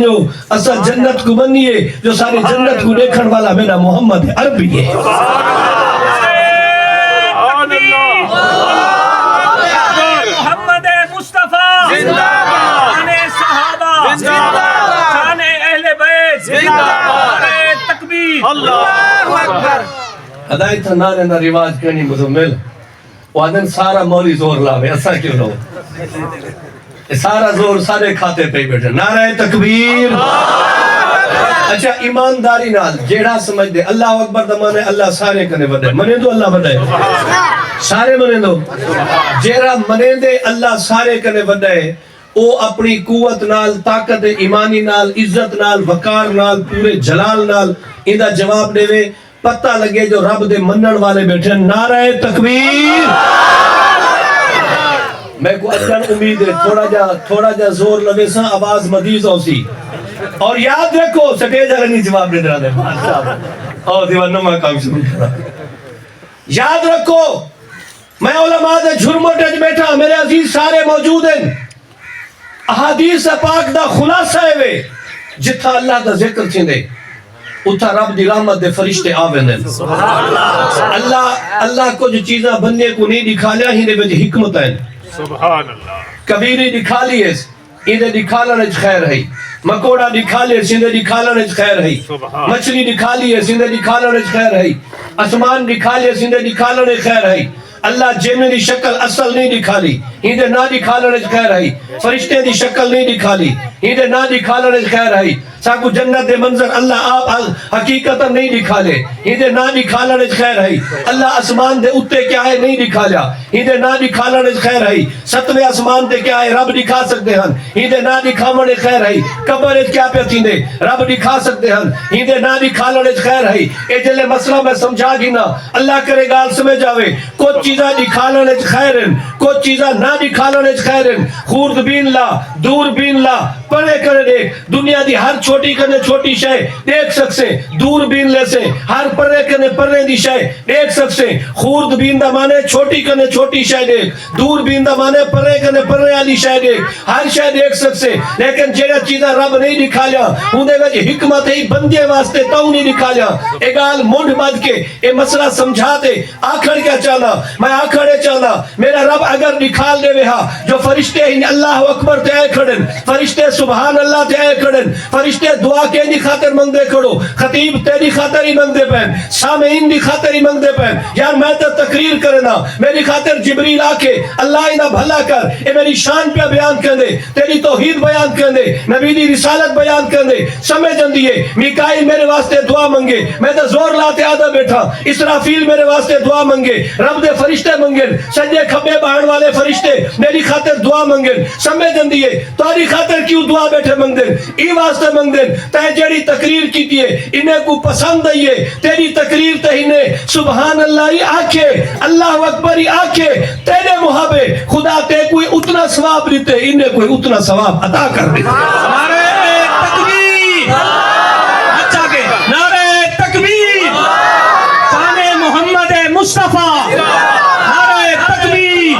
جو اسا جنت کو بنیے جو ساری جنت کو دیکھن والا میرا محمد عربی ہے. محمد مصطفیٰ زندہ باد، شان صحابہ زندہ باد، شان اہل بیت زندہ باد، نعرہ تکبیر اللہ اکبر. ادائی تھا نعرے نہ رواج کرنی مزمل وادن سارا مولی زور لاوے اسا کیوں لو سارا زور سارے کھاتے پہ بیٹھے نعرہ تکبیر. اچھا ایمانداری نال جیڑا سمجھ دے اللہ اکبر دا مانے اللہ سارے کنے بدے منے دو اللہ بدے سارے منے دو جیڑا منے دے اللہ سارے کنے بدے او اپنی قوت نال طاقت ایمانی نال عزت نال وقار نال پورے جلال نال ایدہ جواب دے وے پتہ لگے جو رب دے منن والے بیٹھے نعرہ تکبیر. میں کو اچھن امید ہے تھوڑا جا زور لگے سا آواز مدیز ہو سی اور یاد رکھو سٹیج رنگی جواب دے دے اور دیوانوں میں کام شروع کرا. یاد رکھو میں علماء دے جھرموٹے بیٹھا میرے عزیز سارے موجود ہیں. احادیث پاک دا خلاصہ ہے وے جتھا اللہ دا ذکر چھندے اتھا رب دی رحمت دے فرشتے آویں. اللہ کو جو چیزاں بننے کو نہیں دکھا لیا ہی دے وچ حکمت ہے. سبحان اللہ. کبیری دکھا لیے اندے دکھالنے خیر ہے مکوڑا دکھا لیے سندے دکھالنے خیر ہے مچھلی دکھا لیے سندے دکھالنے خیر ہے اسمان دکھا لیے سندے دکھالنے خیر ہے. اللہ جن دی شکل اصل نہیں دکھا لی ہندے نہ دکھالنے خیر ہے فرشتے دی شکل نہیں دکھا لی ہندے نہ دکھالنے خیر ہے ساکو جنت دے منظر اللہ آپ حقیقتا نہیں دکھا لے ہندے نہ دکھالنے خیر ہے. اللہ اسمان دے اتے کیا ہے نہیں دکھا لیا ہندے نہ دکھالنے خیر ہے. ستویں اسمان دے کیا ہے رب دکھا سکتے ہیں ہندے نہ دکھاونے خیر ہے. قبر کیا پہ تھیندے رب دکھا سکتے ہیں ہندے نہ دکھالنے خیر ہے. اے جلے مسئلہ میں سمجھا گی نا اللہ کرے گال سمجھ جاوے کچھ چیزاں دکھالنے خیر ہیں کچھ چیزاں نہ دکھالنے خیر ہیں. خوردبین لا دور بین لا پڑے کرے دیکھ دنیا دی ہر چھوٹی کنے چھوٹی شے دیکھ سکسے دور بین لے سے ہر پرے کنے پرے دی شے دیکھ سکسے. خوردبین دا مانے چھوٹی کنے چھوٹی شے دیکھ دور بین دا مانے پرے کنے پرے والی شے دیکھ ہر شے دیکھ سکسے. لیکن جیڑا چیزاں رب نہیں دکھا لیا اندے وچ حکمت ہی بندے واسطے تو نہیں دکھا لیا. اے گال منڈ بد کے اے مسئلہ سمجھاتے آکھڑ کیا چاہنا میں آکھڑے چاہنا میرا رب اگر نکھال دے وہا جو فرشتے ہی اللہ اکبر تے آئے کھڑن فرشتے سبحان اللہ تے آئے کھڑن فرشتے دعا کے دی خاطر منگ دے کھڑو خطیب تیری خاطر ہی منگ دے پہن سامعین دی خاطر ہی منگ دے پہن یار میں تو تقریر کرنا میری خاطر جبریل آکے اللہ انہا بھلا کر اے میری شان پہ بیان کر دے تیری توحید بیان کر دے نبی دی رسالت بیان کر دے سمجھ اندیے میکائیل میرے واسطے دعا منگے میں تو زور لاتے آدھا بیٹھا اسرافیل میرے واسطے دعا منگے رب دے فرشتے منگن سجے کھبے بہن والے فرشتے میری خاطر دعا منگن سمجھ اندیے تاری خاطر کیوں دعا بیٹھے منگ دیں ای واسطے منگ دیں تے جڑی تقریر کی دیئے انہیں کو پسند آئیے تیری تقریر تہینے سبحان اللہ ہی آکھے اللہ اکبر ہی آکھے تیرے محابے خدا تے کوئی اتنا ثواب دیتے انہیں کوئی اتنا ثواب عطا کر دے. نعرہ تکبیر اچھا کہ نعرہ تکبیر شان محمد مصطفیٰ نعرہ تکبیر.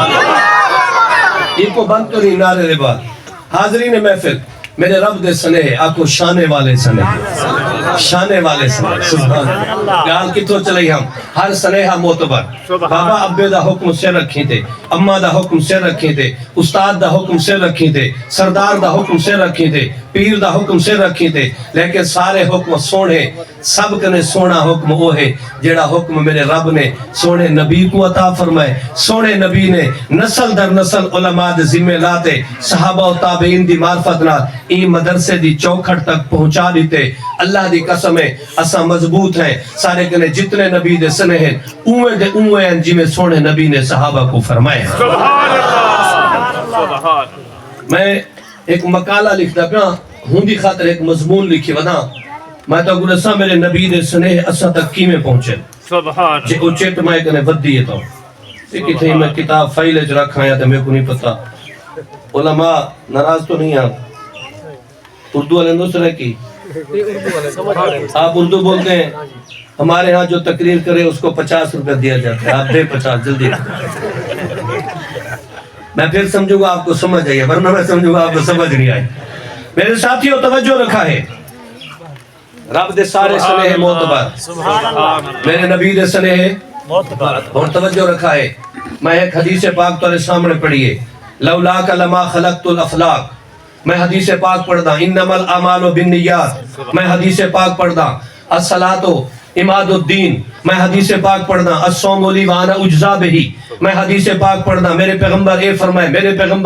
یہ کو بند کریں نعرے دے بعد حاضرین محفل میرے رب دے سنے آکو شانے والے سنے شانے والے سنے سبحان اللہ. گال کتوں چلے ہم ہر سنے ہم معتبر بابا ابے دا حکم سے رکھیں تھے اماں دا حکم سے رکھیں تھے استاد دا حکم سے رکھیں تھے سردار دا حکم سے رکھیں تھے پیر دا حکم سے رکھیں تھے لیکن سارے حکم سونے سب کنے سونا حکم وہ ہے جیڑا حکم میرے رب نے سونے نبی کو عطا فرمائے. سونے نبی نے نسل در نسل علماء دے ذمہ لاتے صحابہ و تابعین دی معرفت نال این مدرسے دی چوکھٹ تک پہنچا دیتے. اللہ دی قسم ہے اساں مضبوط ہیں سارے کنے جتنے نبی دے سنے ہیں اوے دے اوے ہیں جی میں سونے نبی نے صحابہ کو فرمائے. سبحان اللہ. میں ایک مقالہ لکھتا پیا ہوں دی خاطر ایک مضمون لکھی ودا میں تو اگر اساں میرے نبی دے سنے اساں تک کی میں پہنچے سبحان جے اچھے میں کنے ود دیئے تو ایک تھی میں کتاب فائل اج رکھا یا تو میں کو نہیں پتا علماء ناراض تو نہیں آپ اردو والے دوسرے کی آپ اردو بولتے ہیں ہمارے ہاں جو تقریر کرے اس کو 50 روپے دیا جاتا ہے آپ دے 50 جلدی میں پھر سمجھوں گا آپ کو سمجھ آئیے ورنہ میں سمجھوں گا آپ کو سمجھ نہیں آئی میرے ساتھیوں توجہ رکھا ہے رب دے سارے سنے معتبر میرے نبی دے سنے اور توجہ رکھا ہے میں ایک حدیث پاک تمہارے سامنے پڑھیے لولاک لما خلقت الافلاق میں حدیث پاک پڑھدا انما الاعمال بالنیات میں حدیث پاک پڑھدا الصلاۃ عماد الدین میں حدیث پاک پڑھدا الصوم لی وانا اجزا بہی میں حدیث پاک پڑھدا میرے پیغمبر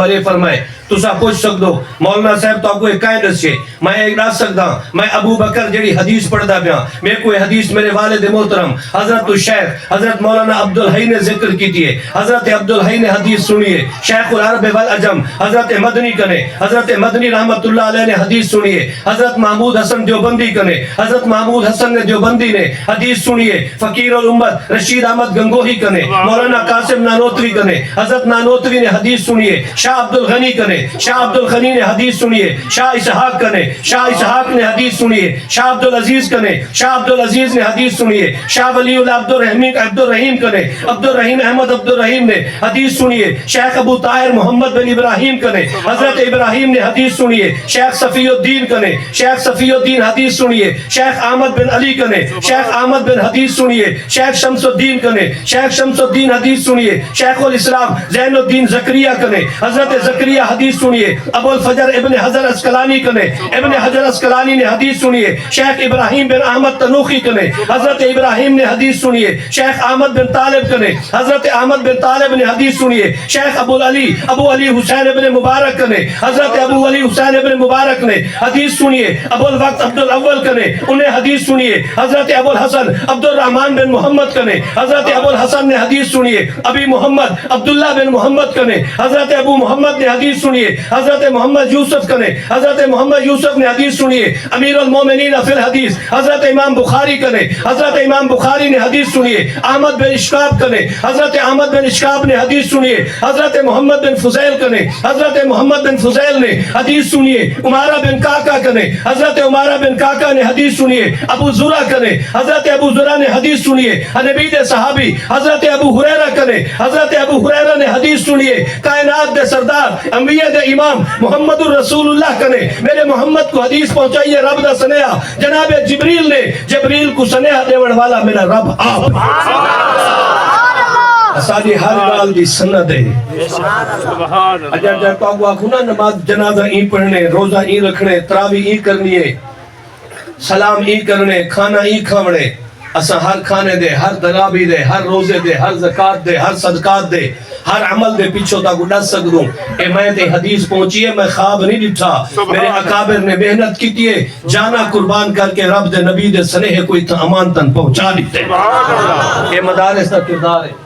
اے فرمائے تسا پوچھ سکدو مولانا صاحب تو کوئی قائد سے میں ایک رات سکدا میں ابو بکر جڑی حدیث پڑھدا پیا میں کوئی حدیث میرے والد محترم حضرت الشیخ حضرت مولانا عبدالحی نے ذکر کیتی ہے حضرت عبدالحی نے حدیث سنی ہے شیخ العرب والعجم حضرت مدنی کنے حضرت مدنی رحمت اللہ علیہ نے حدیث سنی ہے حضرت محمود حسن دیوبندی کنے حضرت محمود حسن نے دیوبندی نے حدیث سنی ہے فقیر الامت رشید احمد گنگوہی کنے مولانا قاسم نانوتوی کنے حضرت نانوتوی نے حدیث سنی ہے شاہ عبدالغنی کنے شاہ عبدالغنی نے حدیث سنی ہے شاہ اسحاق کنے شاہ اسحاق نے حدیث سنی ہے شاہ عبدالعزیز کنے شاہ عبدالعزیز نے حدیث سنی ہے شاہ ولی اللہ عبدالرحیم کنے عبدالرحیم احمد عبدالرحیم نے حدیث سنی ہے شیخ ابو طاہر محمد بن ابراہیم کنے حضرت ابراہیم نے حدیث سنی ہے شیخ صفی الدین کنے شیخ صفی الدین حدیث سنی ہے شیخ احمد بن علی کنے شیخ احمد بن حدیث سنیے شیخ شمس الدین کنے شیخ شمس الدین حدیث سنیے شیخ الاسلام زین الدین زکریہ کنے حضرت زکریہ حدیث سنیے ابو الفجر ابن حجر اسقلانی کنے ابن حجر اسقلانی نے حدیث سنیے شیخ ابراہیم بن احمد تنوخی کنے حضرت ابراہیم نے حدیث سنیے شیخ احمد بن طالب کنے حضرت احمد بن طالب نے حدیث سنیے شیخ ابو علی حسین ابن مبارک کنے حضرت ابو علی حسین ابن مبارک نے حدیث سنیے ابو الوقت عبد الاول کنے انہیں حدیث سنیے حضرت ابو الحسن عبد الرحمن بن محمد کنے حضرت ابو الحسن نے حدیث سنیے ابی محمد عبداللہ بن محمد کنے حضرت ابو محمد نے حدیث سنیے حضرت محمد یوسف کنے حضرت محمد یوسف نے حدیث سنیے امیر المومنین فی الحدیث حضرت امام بخاری کنے حضرت امام بخاری نے حدیث سنیے احمد بن اشکاب کنے حضرت احمد بن اشکاب نے حدیث سنیے حضرت محمد بن فضیل کنے حضرت محمد بن فضیل نے حدیث سنیے عمارہ بن کاکا کنے حضرت عمارہ بن کاکا نے حدیث سنیے ابو زرع کنے حضرت ابو زرع نے حدیث سنیے نبی دے صحابی حضرت ابو ہریرہ کنے حضرت ابو ہریرہ نے حدیث سنیے کائنات دے سردار انبیاء دے امام محمد الرسول اللہ کنے میرے محمد کو حدیث پہنچائیے رب دا سنیہ جناب جبریل نے جبریل کو سنیہ دیوڑ والا میرا رب آپ اسالی ہر گال دی سند ہے اجر جر پاکو آخونا نماز جنازہ ای پڑھنے روزہ ای رکھنے تراوی ای کرنی ہے سلام ای کرنے کھانا ای کھاونے اسا ہر کھانے دے ہر درابی دے ہر روزے دے ہر زکاة دے ہر صدقات دے ہر عمل دے پیچھو تا کو ڈس سک دوں اے میں تے حدیث پہنچی ہے میں خواب نہیں ڈٹھا میرے اکابر نے محنت کی تیے جانا قربان کر کے رب دے نبی دے سنہ کوئی تا امان تن پہنچا دیتے اے مدارس تا کردار ہے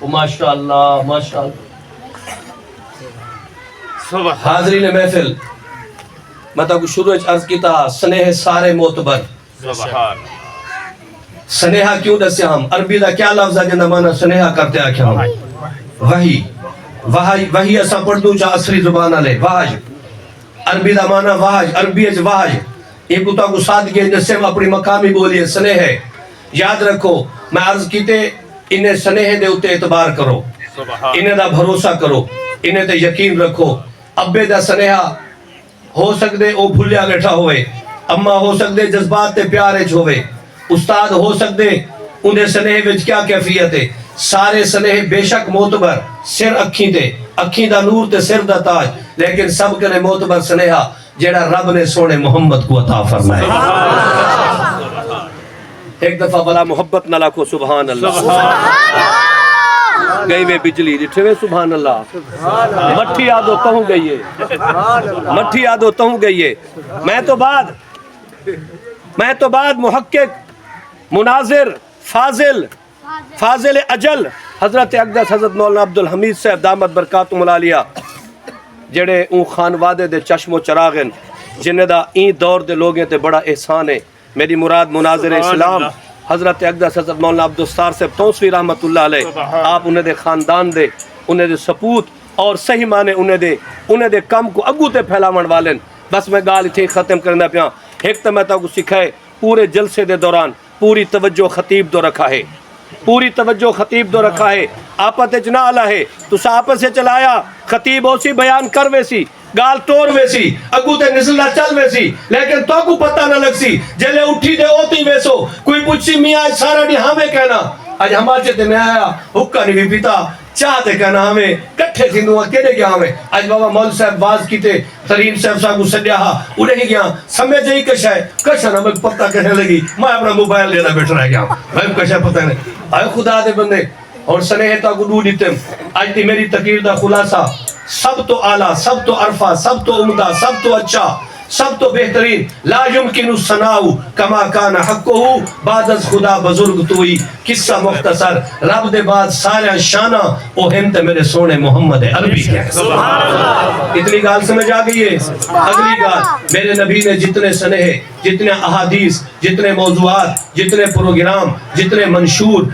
ماشاءاللہ ماشاءاللہ حاضرین محفل میں تا کو شروع عرض کیتا سنہ سارے معتبر سنیحہ کیوں دسے ہم عربی دا کیا لفظ ہے جنہ مانا سنیحہ کرتے آکھیں ہم وحی اسا پڑھ دوں چاہ عصری زبان علیہ وحج عربی دا مانا وحج عربی اج وحج ایک اتا کو سادگی جسے ہم اپنی مقامی بولی سنیح ہے یاد رکھو میں عرض کیتے انہیں سنیح دے اتے اعتبار کرو انہیں دا بھروسہ کرو انہیں دے یقین رکھو ابے دا سنیحہ ہو سکتے او بھولیا بیٹھا ہوئے اما ہو سکتے جذبات تے پیارے چھوئے استاد ہو سکتے انہیں سنیح وچ کیا کیفیت ہے سارے سنیح بے شک معتبر سر اکھیں تے اکھیں دا نور تے سر دا تاج لیکن سب کنے معتبر سنیحہ جیڑا رب نے سونے محمد کو عطا فرمائے ایک دفعہ بلا محبت نہ لاکھو سبحان اللہ گئی وے بجلی ڈٹھے وے سبحان اللہ مٹھی آدھو تہوں گئی ہے مٹھی آدھو تہوں گئی ہے میں تو بعد محقق مناظر فاضل اجل حضرت اقدس حضرت مولانا عبدالحمید صاحب دامت برکاتم العالیہ جڑے اون خانوادے دے چشم و چراغن جنہیں دا این دور دے لوگیں تے بڑا احسان ہے میری مراد مناظر اسلام حضرت اقدس حضرت مولانا عبدالستار صاحب توسوی رحمت اللہ علیہ آپ انہیں دے خاندان دے انہیں دے سپوت اور صحیح مانے انہیں دے کم کو اگو تے پھیلاون والن بس میں گال تھی ختم کرنا پیا ایک تو میں تا کو سکھائے پورے جلسے دے دوران پوری توجہ خطیب دو رکھا ہے پوری توجہ خطیب دو رکھا ہے آپت اجنا علا ہے تو آپس سے چلایا خطیب اسی بیان کر ویسی گال توڑ ویسی اگو تے نسلہ چل ویسی لیکن تو کو پتہ نہ لگ سی جلے اٹھی دے اوتی ویسو کوئی پوچھی میاں سارا دی ہمیں کہنا آج ہمارے تے میں آیا حکا نہیں بھی پیتا چاہتے کہنا ہمیں کٹھے تھی دوں کہنے گیا ہمیں آج بابا مول صاحب باز کی تے ترین صاحب صاحب کو سجیا ہا انہیں ہی گیا سمجھے ہی کشا ہے کشا نہ میں پتہ کہنے لگی میں اپنا موبائل لینا بیٹھ رہ گیا میں کشا پتہ نہیں آئے خدا دے بندے اور سنہتا کو دو دیتے آج تی میری تقریر دا خلاصہ سب تو اعلیٰ سب تو عرفہ سب تو عمدہ سب تو اچھا سب تو بہترین لا یمکن الثناء کما کان حقہ بعد از خدا بزرگ توئی قصہ مختصر رب دے بعد سارے شانہ او ہم تے میرے سونے محمد عربی کے اتنی گال سمجھ آ گئی ہے اگلی گال میرے نبی نے جتنے سنہے جتنے احادیث جتنے موضوعات جتنے پروگرام جتنے منشور